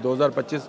2025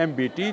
MBT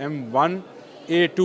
M1A2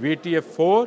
VTA4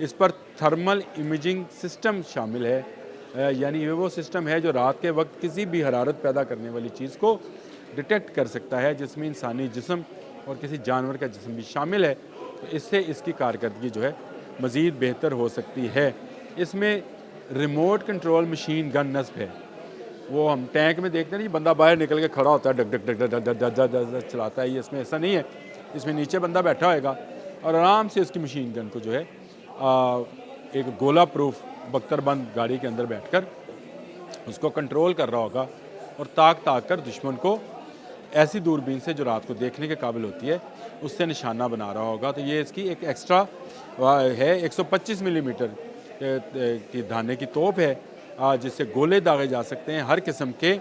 اس پر thermal imaging system شامل ہے، یعنی یہ وہ سسٹم ہے جو رات کے وقت کسی بھی حرارت پیدا کرنے والی چیز کو ڈیٹیکٹ کر سکتا ہے، جس میں انسانی جسم اور کسی جانور کا جسم بھی شامل ہے۔ تو اس سے اس کی کارکردگی جو ہے مزید بہتر ہو سکتی ہے۔ اس میں ریموٹ کنٹرول مشین گن نصب ہے۔ وہ ہم ٹینک میں دیکھتے ہیں نا، بندہ باہر نکل کے کھڑا ہوتا ہے، ڈگ ڈگ ڈگ ڈگ ڈگ ڈگ ڈگ ڈگ ڈگ چلاتا ہے، یہ اس میں ایسا نہیں ہے۔ اس میں نیچے بندہ بیٹھا ہوئے گا اور آرام سے اس کی مشین گن کو جو ہے ایک گولہ پروف بختر بند گاڑی کے اندر بیٹھ کر اس کو کنٹرول کر رہا ہوگا اور تاک کر دشمن کو ایسی دوربین سے جو رات کو دیکھنے کے قابل ہوتی ہے اس سے نشانہ بنا رہا ہوگا۔ تو یہ اس کی ایک ایکسٹرا ہے، 125 ملی میٹر کی دھانے کی توپ ہے، جس سے گولے داغے جا سکتے ہیں ہر قسم کے۔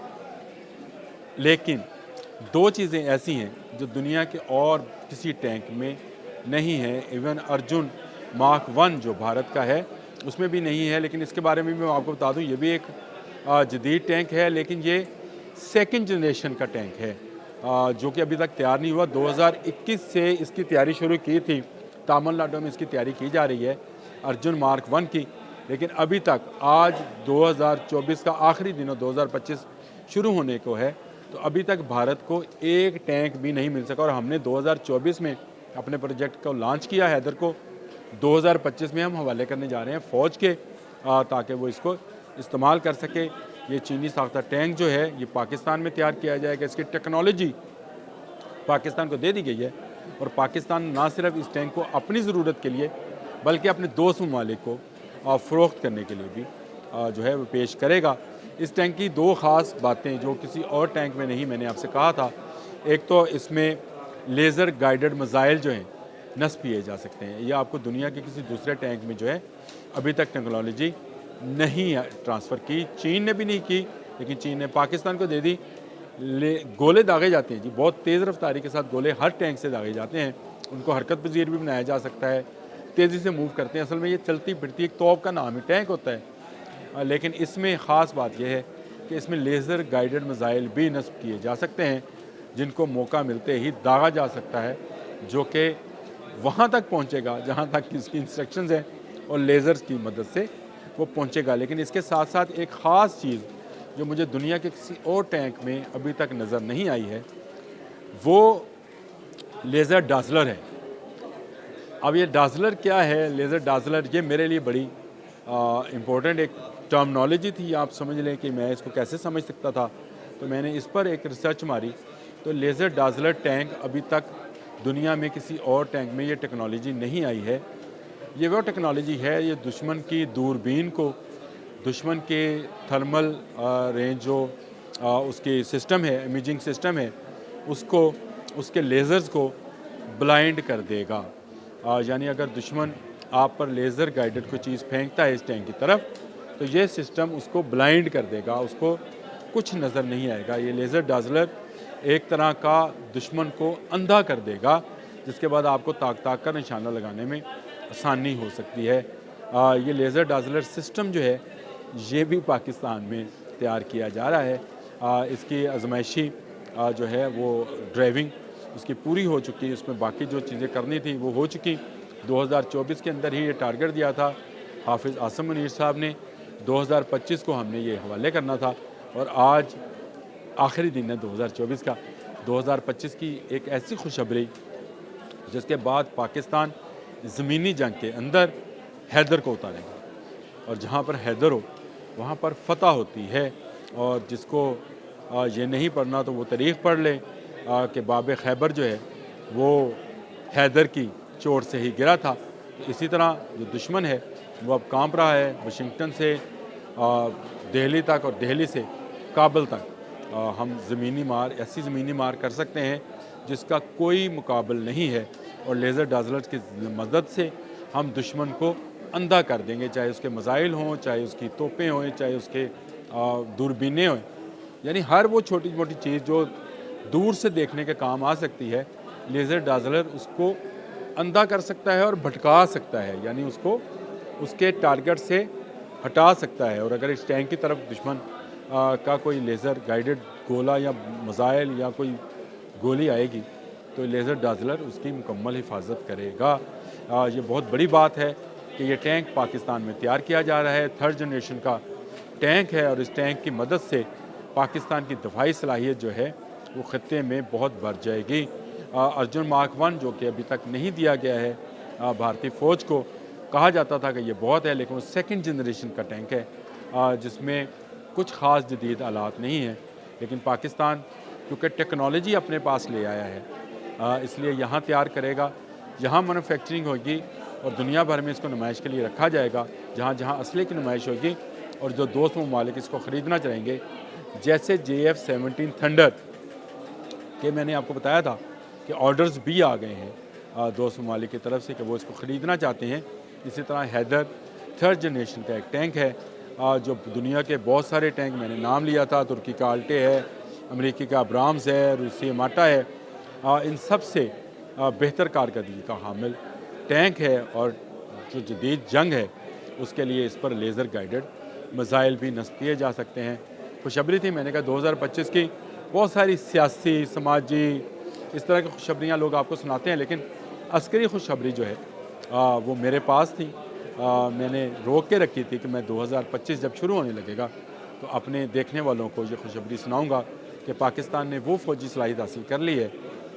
لیکن دو چیزیں ایسی ہیں جو دنیا کے اور کسی ٹینک میں نہیں ہیں، ایون ارجن مارک 1 جو بھارت کا ہے اس میں بھی نہیں ہے۔ لیکن اس کے بارے میں آپ کو بتا دوں، یہ بھی ایک جدید ٹینک ہے، لیکن یہ سیکنڈ جنریشن کا ٹینک ہے جو کہ ابھی تک تیار نہیں ہوا۔ 2021 سے اس کی تیاری شروع کی تھی، تامل ناڈو میں اس کی تیاری کی جا رہی ہے ارجن مارک 1 کی، لیکن ابھی تک آج 2024 کا آخری دن اور 2025 شروع ہونے کو ہے، تو ابھی تک بھارت کو ایک ٹینک بھی نہیں مل سکا۔ اور ہم نے 2024 میں اپنے پروجیکٹ کو لانچ کیا حیدر کو، 2025 میں ہم حوالے کرنے جا رہے ہیں فوج کے، تاکہ وہ اس کو استعمال کر سکے۔ یہ چینی ساختہ ٹینک جو ہے یہ پاکستان میں تیار کیا جائے گا، اس کی ٹیکنالوجی پاکستان کو دے دی گئی ہے، اور پاکستان نہ صرف اس ٹینک کو اپنی ضرورت کے لیے بلکہ اپنے دوست ممالک کو فروخت کرنے کے لیے بھی جو ہے وہ پیش کرے گا۔ اس ٹینک کی دو خاص باتیں جو کسی اور ٹینک میں نہیں، میں نے آپ سے کہا تھا، ایک تو اس میں لیزر گائیڈڈ میزائل جو ہیں نصب کیے جا سکتے ہیں۔ یہ آپ کو دنیا کے کسی دوسرے ٹینک میں جو ہے ابھی تک ٹیکنالوجی نہیں ٹرانسفر کی، چین نے بھی نہیں کی، لیکن چین نے پاکستان کو دے دی۔ گولے داغے جاتے ہیں جی، بہت تیز رفتاری کے ساتھ گولے ہر ٹینک سے داغے جاتے ہیں، ان کو حرکت پذیر بھی بنایا جا سکتا ہے، تیزی سے موو کرتے ہیں۔ اصل میں یہ چلتی پھرتی ایک توپ کا نام ہی ٹینک ہوتا ہے، لیکن اس میں خاص بات یہ ہے کہ اس میں لیزر گائیڈڈ میزائل بھی نصب کیے جا سکتے ہیں، جن کو موقع ملتے ہی داغا جا سکتا ہے، جو کہ وہاں تک پہنچے گا جہاں تک اس کی انسٹرکشنز ہیں، اور لیزرز کی مدد سے وہ پہنچے گا۔ لیکن اس کے ساتھ ساتھ ایک خاص چیز جو مجھے دنیا کے کسی اور ٹینک میں ابھی تک نظر نہیں آئی ہے، وہ لیزر ڈازلر ہے۔ اب یہ ڈازلر کیا ہے؟ لیزر ڈازلر یہ میرے لیے بڑی امپورٹنٹ ایک ٹرمنالوجی تھی، آپ سمجھ لیں کہ میں اس کو کیسے سمجھ سکتا تھا، تو میں نے اس پر ایک ریسرچ ماری۔ تو لیزر ڈازلر ٹینک ابھی تک دنیا میں کسی اور ٹینک میں یہ ٹیکنالوجی نہیں آئی ہے۔ یہ وہ ٹیکنالوجی ہے، یہ دشمن کی دوربین کو، دشمن کے تھرمل رینج جو اس کی سسٹم ہے، امیجنگ سسٹم ہے، اس کو، اس کے لیزرز کو بلائنڈ کر دے گا۔ یعنی اگر دشمن آپ پر لیزر گائیڈڈ کوئی چیز پھینکتا ہے اس ٹینک کی طرف، تو یہ سسٹم اس کو بلائنڈ کر دے گا، اس کو کچھ نظر نہیں آئے گا۔ یہ لیزر ڈازلر ایک طرح کا دشمن کو اندھا کر دے گا، جس کے بعد آپ کو تاک کر نشانہ لگانے میں آسانی ہو سکتی ہے۔ یہ لیزر ڈازلر سسٹم جو ہے یہ بھی پاکستان میں تیار کیا جا رہا ہے۔ اس کی آزمائشی جو ہے وہ ڈرائیونگ اس کی پوری ہو چکی، اس میں باقی جو چیزیں کرنی تھی وہ ہو چکی۔ 2024 کے اندر ہی یہ ٹارگٹ دیا تھا حافظ عاصم منیر صاحب نے، 2025 کو ہم نے یہ حوالے کرنا تھا، اور آج آخری دن ہے 2024 کا۔ 2025 کی ایک ایسی خوشخبری جس کے بعد پاکستان زمینی جنگ کے اندر حیدر کو اتارے گا، اور جہاں پر حیدر ہو وہاں پر فتح ہوتی ہے۔ اور جس کو یہ نہیں پڑھنا تو وہ تاریخ پڑھ لیں کہ باب خیبر جو ہے وہ حیدر کی چوٹ سے ہی گرا تھا۔ اسی طرح جو دشمن ہے وہ اب کانپ رہا ہے، واشنگٹن سے دہلی تک اور دہلی سے کابل تک ہم زمینی مار، ایسی زمینی مار کر سکتے ہیں جس کا کوئی مقابل نہیں ہے، اور لیزر ڈازلرز کی مدد سے ہم دشمن کو اندھا کر دیں گے، چاہے اس کے میزائل ہوں، چاہے اس کی توپیں ہوں، چاہے اس کے دوربینیں ہوں۔ یعنی ہر وہ چھوٹی موٹی چیز جو دور سے دیکھنے کے کام آ سکتی ہے، لیزر ڈازلر اس کو اندھا کر سکتا ہے اور بھٹکا سکتا ہے، یعنی اس کو اس کے ٹارگٹ سے ہٹا سکتا ہے۔ اور اگر اس ٹینک کی طرف دشمن کا کوئی لیزر گائیڈڈ گولا یا میزائل یا کوئی گولی آئے گی تو لیزر ڈازلر اس کی مکمل حفاظت کرے گا۔ یہ بہت بڑی بات ہے کہ یہ ٹینک پاکستان میں تیار کیا جا رہا ہے، 3rd جنریشن کا ٹینک ہے، اور اس ٹینک کی مدد سے پاکستان کی دفاعی صلاحیت جو ہے وہ خطے میں بہت بڑھ جائے گی۔ ارجن مارک 1 جو کہ ابھی تک نہیں دیا گیا ہے بھارتی فوج کو، کہا جاتا تھا کہ یہ بہت ہے، لیکن وہ 2nd جنریشن کا ٹینک ہے جس میں کچھ خاص جدید آلات نہیں ہیں، لیکن پاکستان کیونکہ ٹیکنالوجی اپنے پاس لے آیا ہے اس لیے یہاں تیار کرے گا، یہاں مینوفیکچرنگ ہوگی اور دنیا بھر میں اس کو نمائش کے لیے رکھا جائے گا، جہاں جہاں اسلحے کی نمائش ہوگی اور جو دوست ممالک اس کو خریدنا چاہیں گے، جیسے JF-17 تھنڈر کہ میں نے آپ کو بتایا تھا کہ آرڈرز بھی آ گئے ہیں دوست ممالک کی طرف سے کہ وہ اس کو خریدنا چاہتے ہیں۔ اسی طرح حیدر 3rd جنریشن کا ایک ٹینک ہے جو دنیا کے بہت سارے ٹینک میں نے نام لیا تھا، ترکی کا الٹے ہے، امریکی کا ابرامز ہے، روسی ماٹا ہے، ان سب سے بہتر کارکردگی کا حامل ٹینک ہے، اور جو جدید جنگ ہے اس کے لیے اس پر لیزر گائیڈڈ میزائل بھی نصب کیے جا سکتے ہیں۔ خوشخبری تھی، میں نے کہا 2025 کی بہت ساری سیاسی، سماجی اس طرح کی خوشخبریاں لوگ آپ کو سناتے ہیں، لیکن عسکری خوشخبری جو ہے وہ میرے پاس تھی۔ میں نے روک کے رکھی تھی کہ میں 2025 جب شروع ہونے لگے گا تو اپنے دیکھنے والوں کو یہ خوشخبری سناؤں گا کہ پاکستان نے وہ فوجی صلاحیت حاصل کر لی ہے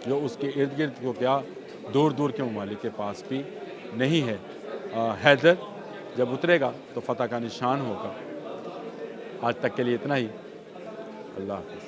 جو اس کے ارد گرد کو کیا دور دور کے ممالک کے پاس بھی نہیں ہے۔ حیدر جب اترے گا تو فتح کا نشان ہوگا۔ آج تک کے لیے اتنا ہی۔ اللہ حافظ۔